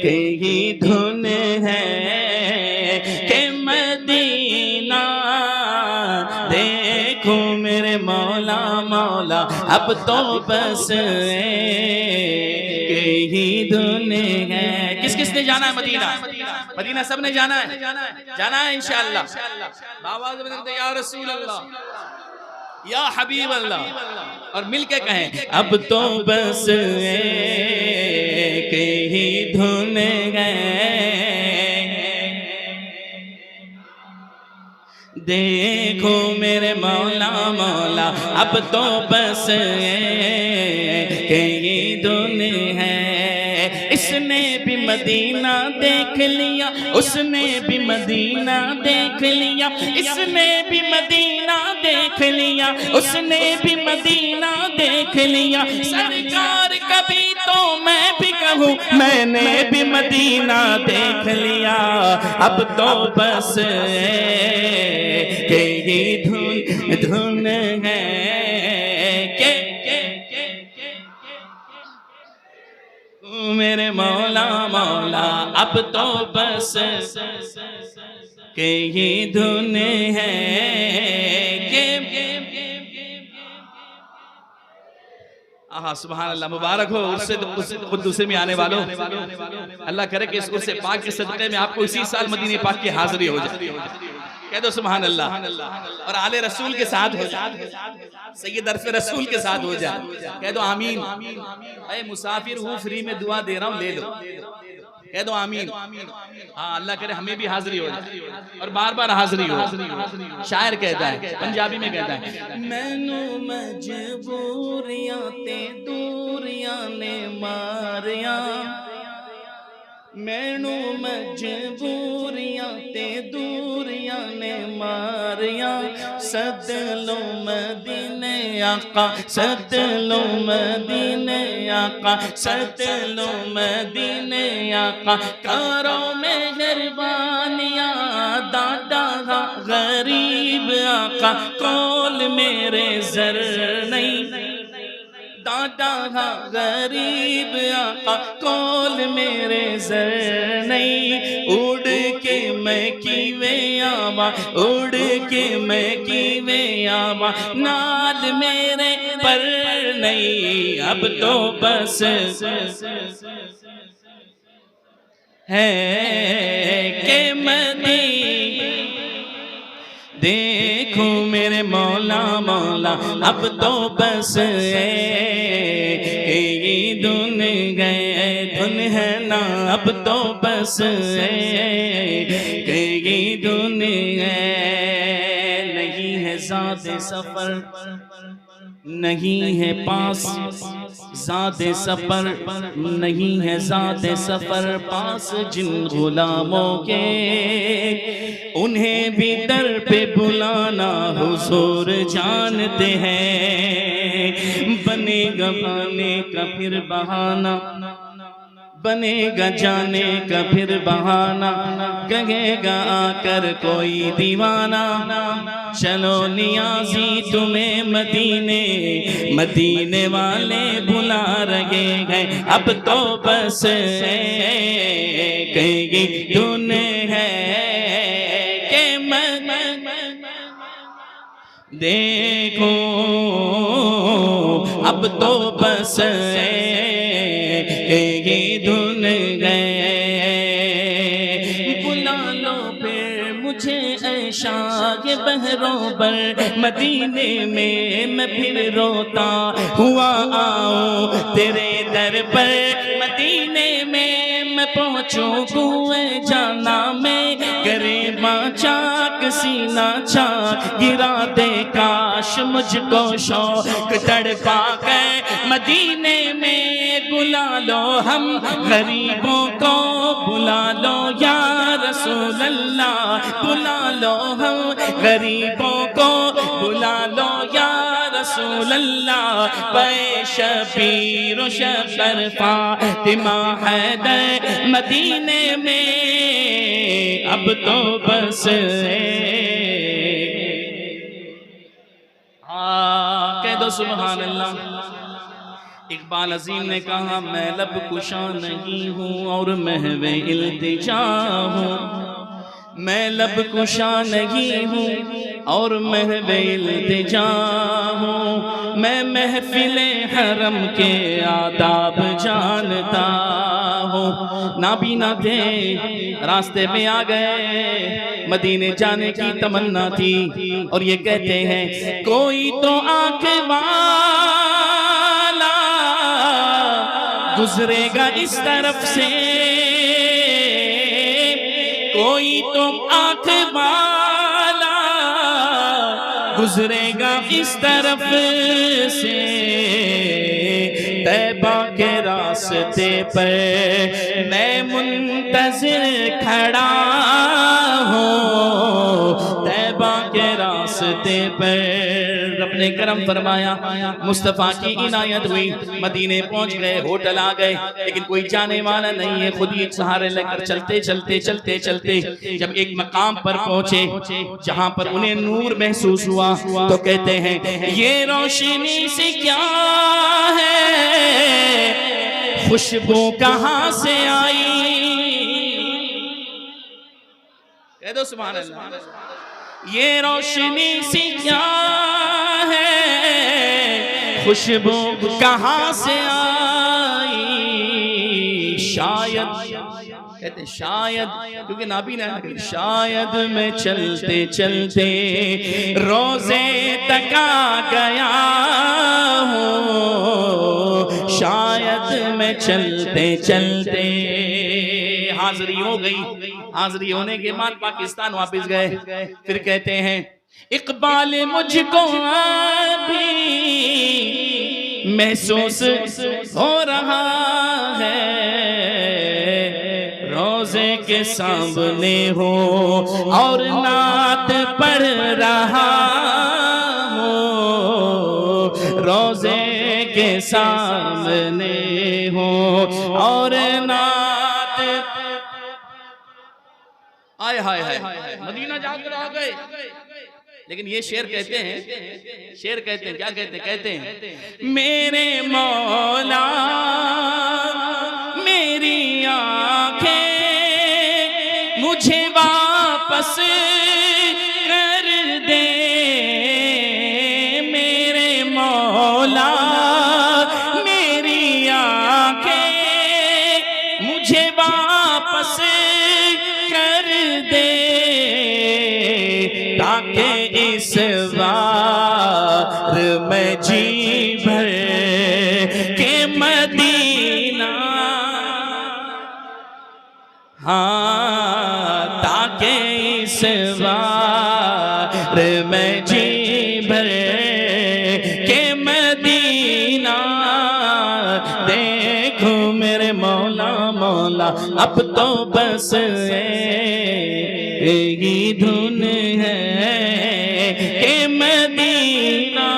कही धुन है कि मदीना देखो मेरे मौला मौला अब तो बस कही धुन है। किस किस ने जाना है मदीना? मदीना सब ने जाना है, जाना है इंशाअल्लाह। आवाज में या रसूल अल्लाह या हबीब अल्लाह, और मिलके कहें अब तो बस कही धुन है। देखो मेरे मौला मौला अब तो बस कही धुन है। इसने भी मदीना देख लिया, उसने भी मदीना देख लिया, इसने भी मदीना देख लिया, उसने भी मदीना देख लिया। सरकार कभी तो मैं भी कहूँ मैंने भी मदीना देख लिया। अब तो बस कही धुन धुन है के मेरे मौला मौला अब तो बस कही धुन है के। आहा सुभान अल्लाह, मुबारक हो उससे खुद दूसरे में आने वालों। अल्लाह करे कि इस उर्से पाक के सदक़े में आपको इसी साल मदीने पाक की हाजिरी हो जाए। कह दो सुभान अल्लाह, और आले रसूल के साथ हो जाए, सैयद अरफ़ रसूल के साथ हो जाए। कह दो आमीन। अरे मुसाफिर हूँ, फ्री में दुआ दे रहा हूँ, ले लो। कह दो आमीन। हाँ अल्लाह करे हमें भी हाजिरी हो जाए और बार बार हाजिरी हो। शायर कहता है, पंजाबी में कहता है, मैनू मजबूरियां ते दूरियां ने मारिया, मैनू मजबूरियां ते दूरियां ने मारिया। सदलो मदीने आका, सदलो मदीने आका, सदलो मदीने आका। करो मेहरबानियां दादा गरीब आका, कौल मेरे जर नहीं दादा गरीब आका, कौल मेरे जर नहीं। उड़ के मैं कीवे आवा, उड़ के मैं कीवे आवा, नाल मेरे पर नहीं। अब तो बस है के मदीना देखो मेरे मौला मौला अब तो बस कही धुन गए धुन है ना। अब तो बस कही धुन है। नहीं है ज़ादे सफर, नहीं है पास ज़ादे सफर, नहीं है ज़ादे सफर पास जिन गुलामों के, उन्हें भी दर पे बुलाना हुजूर जानते हैं। बनेगा आने का फिर बहाना, बनेगा जाने का फिर बहाना, कहेगा आकर कोई दीवाना, चलो नियाज़ी तुम्हें मदीने, मदीने वाले बुला रहे हैं। अब तो बस कहेगी धुन है के देखो अब तो बस कहेगी धुन गए। बुला लो फिर मुझे ऐशाग बहरों पर, मदीने में मैं फिर रोता हुआ आऊं तेरे दर पर। मदीने में मैं पहुंचूं कुएं जाना में, करे चाक सीना चाक गिरा दे काश मुझको शौक तड़पा के। मदीने में बुला लो हम गरीबों को, बुला लो या रसूल अल्लाह, बुला लो हम गरीबों को, बुला लो या रसूल अल्लाह। पे शबीर शफर फातिमा हैदर मदीने में अब तो बस कह दो सुभान अल्लाह। इकबाल अजीम ने कहा मैं लब कुशा नहीं हूँ और महवे इल्तिजा हूँ, मैं लब कुशा नहीं हूँ और महवे इल्तिजा हूँ, मैं महफिले हरम के आदाब जानता हूँ। नाबीना थे रास्ते में आ गए, मदीने जाने की तमन्ना थी और ये कहते हैं कोई तो आंख वाला गुजरेगा इस तरफ से, कोई तो आंख वाला गुजरेगा इस तरफ से, तैबा के रास्ते पर मैं मुंतज़िर खड़ा हूँ, तैबा के रास्ते पर अपने करम फरमाया, मुस्तफ़ा की इनायत हुई, मदीने पहुंच गए, होटल आ गए, लेकिन कोई जाने वाला नहीं है, खुद ही एक सहारे लेकर चलते चलते चलते चलते जब एक मकाम पर पहुंचे जहां पर उन्हें नूर महसूस हुआ तो कहते हैं ये रोशनी से क्या है, खुशबू कहां से आई, कह दो सुभान अल्लाह। ये रोशनी से क्या है, खुशबू कहां से आई, शायद कहते शायद, क्योंकि नाबी ने शायद मैं चलते चलते रोजे तक आ गया हूँ, शायद मैं चलते चलते हाजिरी हो गई। हाजिरी होने के बाद पाकिस्तान वापस गए, फिर कहते हैं इकबाल मुझको अभी महसूस हो रहा है, रोजे के सामने हो और नात पढ़ रहा हो, रोजे के सामने हो और नात, आय हाय हाय मदीना जाकर आ गए। लेकिन ये शेर कहते हैं, शेर कहते हैं, क्या कहते हैं, कहते हैं मेरे मौला मेरी आंखें मुझे वापस कर दे, मेरे मौला मेरी आंखें मुझे वापस कर दे, ताकि इस बार मैं जी भर के मदीना, हाँ ताकि इस बार मैं जी भर के मदीना देखूं मेरे मौला मौला, अब तो बस यही धुन है कि मदीना